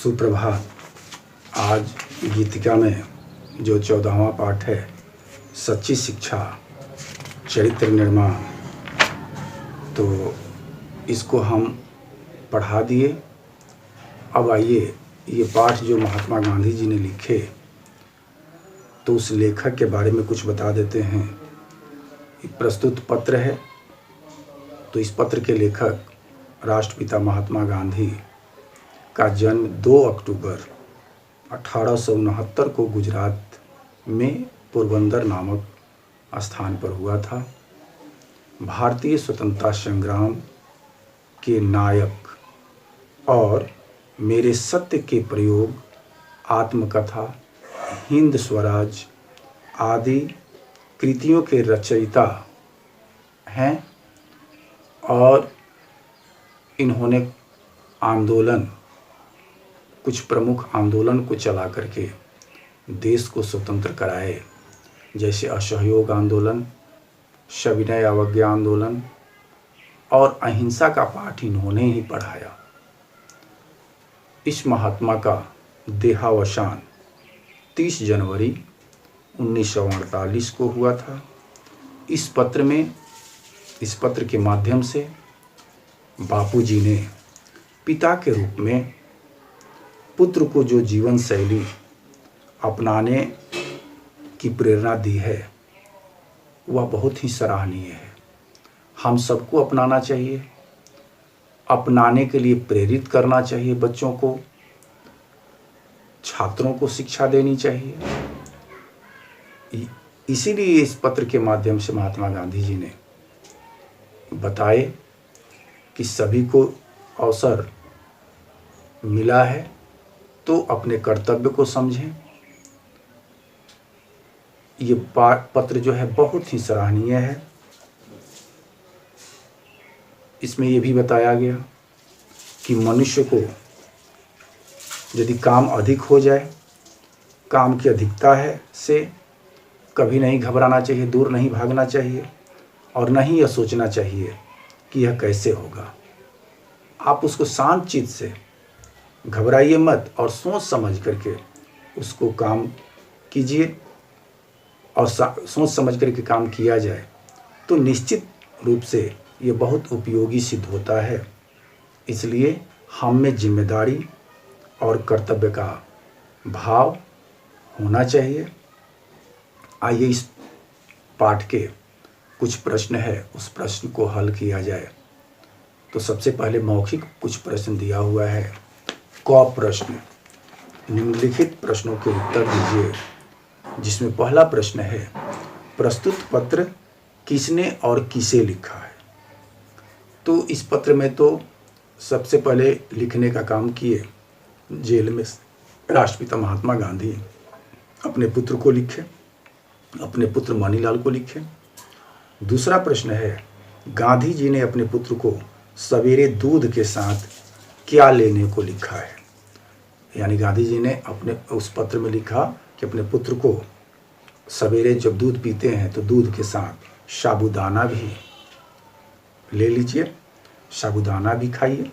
सुप्रभात। आज गीतिका में जो 14वां पाठ है, सच्ची शिक्षा चरित्र निर्माण, तो इसको हम पढ़ा दिए। अब आइए ये पाठ जो महात्मा गांधी जी ने लिखे, तो उस लेखक के बारे में कुछ बता देते हैं। एक प्रस्तुत पत्र है, तो इस पत्र के लेखक राष्ट्रपिता महात्मा गांधी का जन्म 2 अक्टूबर 1869 को गुजरात में पोरबंदर नामक स्थान पर हुआ था। भारतीय स्वतंत्रता संग्राम के नायक और मेरे सत्य के प्रयोग, आत्मकथा, हिंद स्वराज आदि कृतियों के रचयिता हैं और इन्होंने कुछ प्रमुख आंदोलन को चला करके देश को स्वतंत्र कराए, जैसे असहयोग आंदोलन, सविनय अवज्ञा आंदोलन और अहिंसा का पाठ इन्होंने ही पढ़ाया। इस महात्मा का देहावसान 30 जनवरी 1948 को हुआ था। इस पत्र के माध्यम से बापूजी ने पिता के रूप में पुत्र को जो जीवन शैली अपनाने की प्रेरणा दी है, वह बहुत ही सराहनीय है। हम सबको अपनाना चाहिए, अपनाने के लिए प्रेरित करना चाहिए। बच्चों को, छात्रों को शिक्षा देनी चाहिए। इसीलिए इस पत्र के माध्यम से महात्मा गांधी जी ने बताए कि सभी को अवसर मिला है तो अपने कर्तव्य को समझें। ये पत्र जो है बहुत ही सराहनीय है। इसमें ये भी बताया गया कि मनुष्य को यदि काम अधिक हो जाए, काम की अधिकता से कभी नहीं घबराना चाहिए, दूर नहीं भागना चाहिए और नहीं यह सोचना चाहिए कि यह कैसे होगा। आप उसको शांत चित्त से, घबराइए मत और सोच समझ करके उसको काम कीजिए। और सोच समझ करके काम किया जाए तो निश्चित रूप से ये बहुत उपयोगी सिद्ध होता है। इसलिए हम में जिम्मेदारी और कर्तव्य का भाव होना चाहिए। आइए इस पाठ के कुछ प्रश्न है, उस प्रश्न को हल किया जाए। तो सबसे पहले मौखिक कुछ प्रश्न दिया हुआ है। क प्रश्न, निम्नलिखित प्रश्नों के उत्तर दीजिए। जिसमें पहला प्रश्न है, प्रस्तुत पत्र किसने और किसे लिखा है। तो इस पत्र में तो सबसे पहले लिखने का काम किए जेल में राष्ट्रपिता महात्मा गांधी अपने पुत्र को लिखे, अपने पुत्र मनीलाल को लिखे। दूसरा प्रश्न है, गांधी जी ने अपने पुत्र को सवेरे दूध के साथ क्या लेने को लिखा है। यानी गांधी जी ने अपने उस पत्र में लिखा कि अपने पुत्र को सवेरे जब दूध पीते हैं तो दूध के साथ साबूदाना भी ले लीजिए, साबूदाना भी खाइए।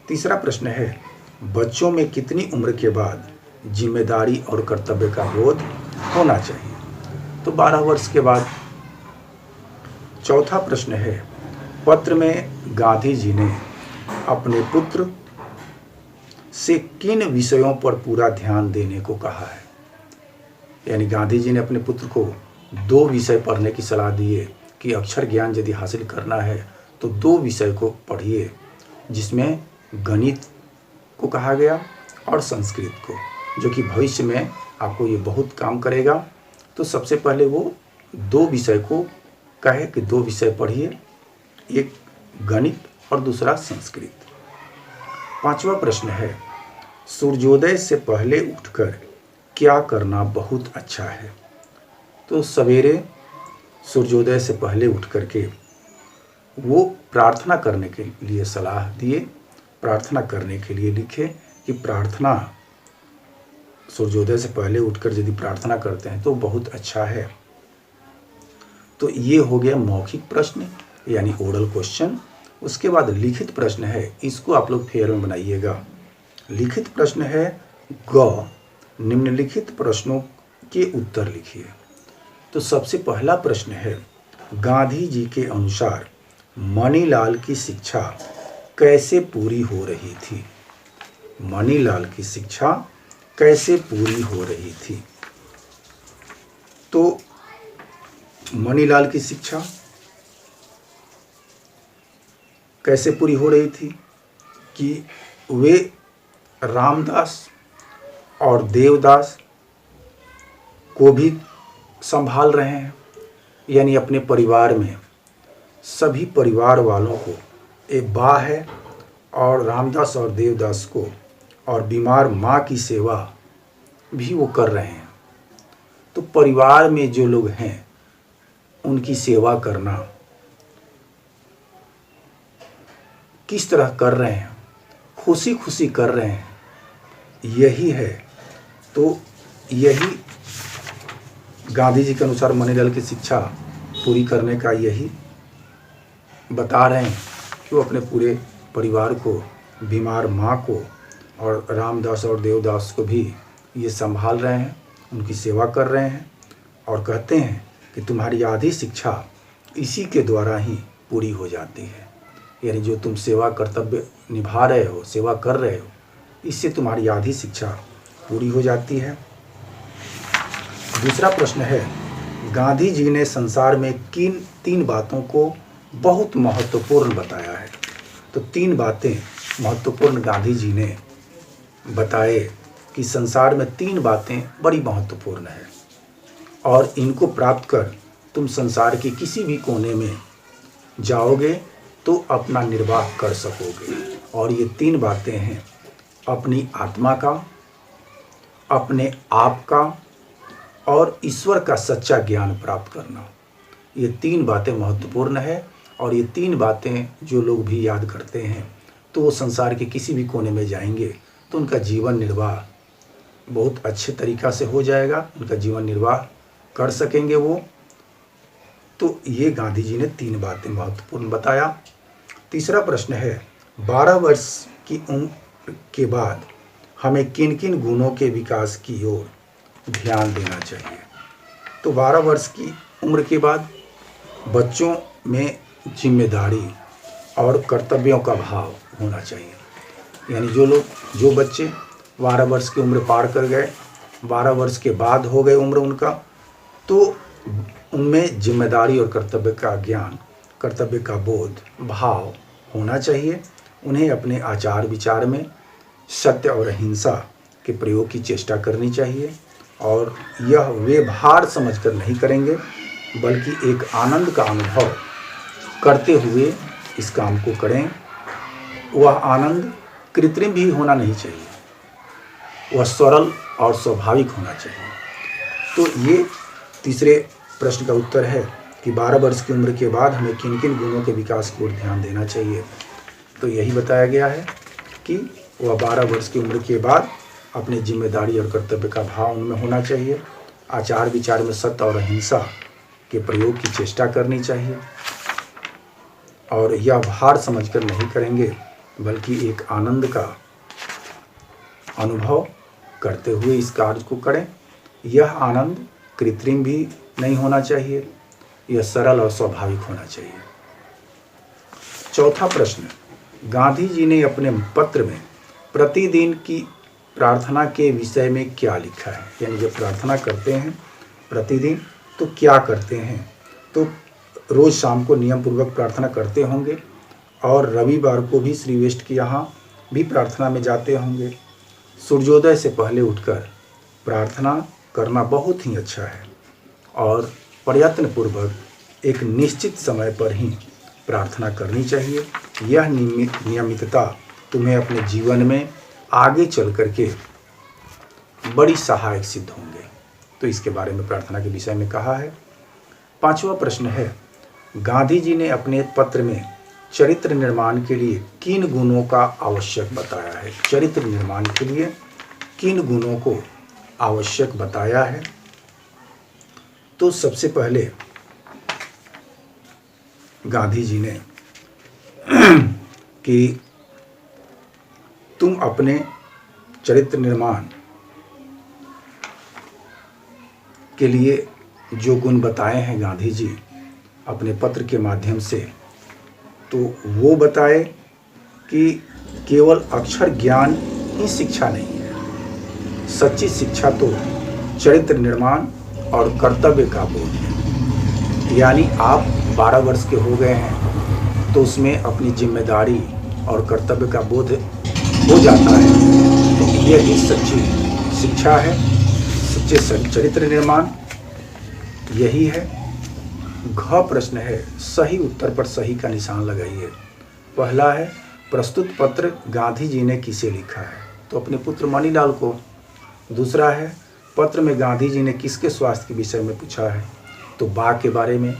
तीसरा प्रश्न है, बच्चों में कितनी उम्र के बाद जिम्मेदारी और कर्तव्य का बोध होना चाहिए। तो 12 वर्ष के बाद। चौथा प्रश्न है, पत्र में गांधी जी ने अपने पुत्र से किन विषयों पर पूरा ध्यान देने को कहा है। यानी गांधी जी ने अपने पुत्र को 2 विषय पढ़ने की सलाह दी है कि अक्षर ज्ञान यदि हासिल करना है तो 2 विषय को पढ़िए, जिसमें गणित को कहा गया और संस्कृत को, जो कि भविष्य में आपको ये बहुत काम करेगा। तो सबसे पहले वो 2 विषय को कहे कि 2 विषय पढ़िए, एक गणित और दूसरा संस्कृत। पांचवा प्रश्न है, सूर्योदय से पहले उठकर क्या करना बहुत अच्छा है। तो सवेरे सूर्योदय से पहले उठ करके वो प्रार्थना करने के लिए सलाह दिए, प्रार्थना करने के लिए लिखे कि प्रार्थना सूर्योदय से पहले उठकर यदि प्रार्थना करते हैं तो बहुत अच्छा है। तो ये हो गया मौखिक प्रश्न यानी ओरल क्वेश्चन। उसके बाद लिखित प्रश्न है, इसको आप लोग फेयर में बनाइएगा। लिखित प्रश्न है ग, निम्नलिखित प्रश्नों के उत्तर लिखिए। तो सबसे पहला प्रश्न है, गांधी जी के अनुसार मणिलाल की शिक्षा कैसे पूरी हो रही थी? मणिलाल की शिक्षा कैसे पूरी हो रही थी? तो मणिलाल की शिक्षा कैसे पूरी हो रही थी कि वे रामदास और देवदास को भी संभाल रहे हैं, यानी अपने परिवार में सभी परिवार वालों को, एक बा है और रामदास और देवदास को, और बीमार माँ की सेवा भी वो कर रहे हैं। तो परिवार में जो लोग हैं उनकी सेवा करना किस तरह कर रहे हैं, खुशी खुशी कर रहे हैं, यही है। तो यही गांधी जी के अनुसार मणिलाल की शिक्षा पूरी करने का यही बता रहे हैं कि वो अपने पूरे परिवार को, बीमार माँ को और रामदास और देवदास को भी ये संभाल रहे हैं, उनकी सेवा कर रहे हैं, और कहते हैं कि तुम्हारी आधी शिक्षा इसी के द्वारा ही पूरी हो जाती है। यानी जो तुम सेवा कर्तव्य निभा रहे हो, सेवा कर रहे हो, इससे तुम्हारी आधी शिक्षा पूरी हो जाती है। दूसरा प्रश्न है, गांधी जी ने संसार में किन 3 बातों को बहुत महत्वपूर्ण बताया है? तो 3 बातें महत्वपूर्ण गांधी जी ने बताए कि संसार में 3 बातें बड़ी महत्वपूर्ण है और इनको प्राप्त कर तुम संसार के किसी भी कोने में जाओगे तो अपना निर्वाह कर सकोगे। और ये 3 बातें हैं, अपनी आत्मा का, अपने आप का और ईश्वर का सच्चा ज्ञान प्राप्त करना। ये 3 बातें महत्वपूर्ण है और ये 3 बातें जो लोग भी याद करते हैं तो वो संसार के किसी भी कोने में जाएंगे तो उनका जीवन निर्वाह बहुत अच्छे तरीक़ा से हो जाएगा, उनका जीवन निर्वाह कर सकेंगे वो। तो ये गांधी जी ने 3 बातें महत्वपूर्ण बताया। तीसरा प्रश्न है, 12 वर्ष की उम्र के बाद हमें किन किन गुणों के विकास की ओर ध्यान देना चाहिए? तो 12 वर्ष की उम्र के बाद बच्चों में जिम्मेदारी और कर्तव्यों का भाव होना चाहिए। यानी जो बच्चे 12 वर्ष की उम्र पार कर गए, 12 वर्ष के बाद हो गए उम्र उनका, तो उनमें जिम्मेदारी और कर्तव्य का ज्ञान, कर्तव्य का बोध, भाव होना चाहिए। उन्हें अपने आचार विचार में सत्य और अहिंसा के प्रयोग की चेष्टा करनी चाहिए और यह वे भार समझकर नहीं करेंगे बल्कि एक आनंद का अनुभव करते हुए इस काम को करें। वह आनंद कृत्रिम भी होना नहीं चाहिए, वह सरल और स्वाभाविक होना चाहिए। तो ये तीसरे प्रश्न का उत्तर है कि 12 वर्ष की उम्र के बाद हमें किन किन गुणों के विकास की ओर ध्यान देना चाहिए। तो यही बताया गया है कि वह 12 वर्ष की उम्र के बाद अपनी जिम्मेदारी और कर्तव्य का भाव उनमें होना चाहिए, आचार विचार में सत्य और अहिंसा के प्रयोग की चेष्टा करनी चाहिए और यह भार समझकर नहीं करेंगे बल्कि एक आनंद का अनुभव करते हुए इस कार्य को करें। यह आनंद कृत्रिम भी नहीं होना चाहिए, यह सरल और स्वाभाविक होना चाहिए। चौथा प्रश्न, गांधी जी ने अपने पत्र में प्रतिदिन की प्रार्थना के विषय में क्या लिखा है? यानी जब प्रार्थना करते हैं प्रतिदिन तो क्या करते हैं? तो रोज़ शाम को नियम पूर्वक प्रार्थना करते होंगे और रविवार को भी श्री वेस्ट के यहाँ भी प्रार्थना में जाते होंगे। सूर्योदय से पहले उठकर प्रार्थना करना बहुत ही अच्छा है और प्रयत्न पूर्वक एक निश्चित समय पर ही प्रार्थना करनी चाहिए। यह नियमितता तुम्हें अपने जीवन में आगे चल करके बड़ी सहायक सिद्ध होंगे। तो इसके बारे में प्रार्थना के विषय में कहा है। पांचवा प्रश्न है, गांधी जी ने अपने पत्र में चरित्र निर्माण के लिए किन गुणों का आवश्यक बताया है? चरित्र निर्माण के लिए किन गुणों को आवश्यक बताया है? तो सबसे पहले गांधी जी ने कि तुम अपने चरित्र निर्माण के लिए जो गुण बताए हैं गांधी जी अपने पत्र के माध्यम से, तो वो बताए कि केवल अक्षर ज्ञान ही शिक्षा नहीं है। सच्ची शिक्षा तो चरित्र निर्माण और कर्तव्य का बोध है। यानी आप 12 वर्ष के हो गए हैं तो उसमें अपनी जिम्मेदारी और कर्तव्य का बोध हो जाता है, तो यही सच्ची शिक्षा है, सच्चे चरित्र निर्माण यही है। घ प्रश्न है, सही उत्तर पर सही का निशान लगाइए। पहला है, प्रस्तुत पत्र गांधी जी ने किसे लिखा है, तो अपने पुत्र मणिलाल को। दूसरा है, पत्र में गांधी जी ने किसके स्वास्थ्य के विषय में पूछा है, तो बा के बारे में।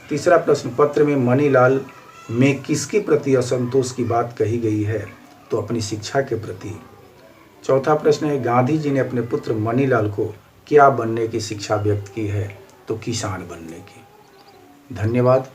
तीसरा प्रश्न, पत्र में मणिलाल में किसके प्रति असंतोष की बात कही गई है, तो अपनी शिक्षा के प्रति। चौथा प्रश्न है, गांधी जी ने अपने पुत्र मणिलाल को क्या बनने की शिक्षा व्यक्त की है, तो किसान बनने की। धन्यवाद।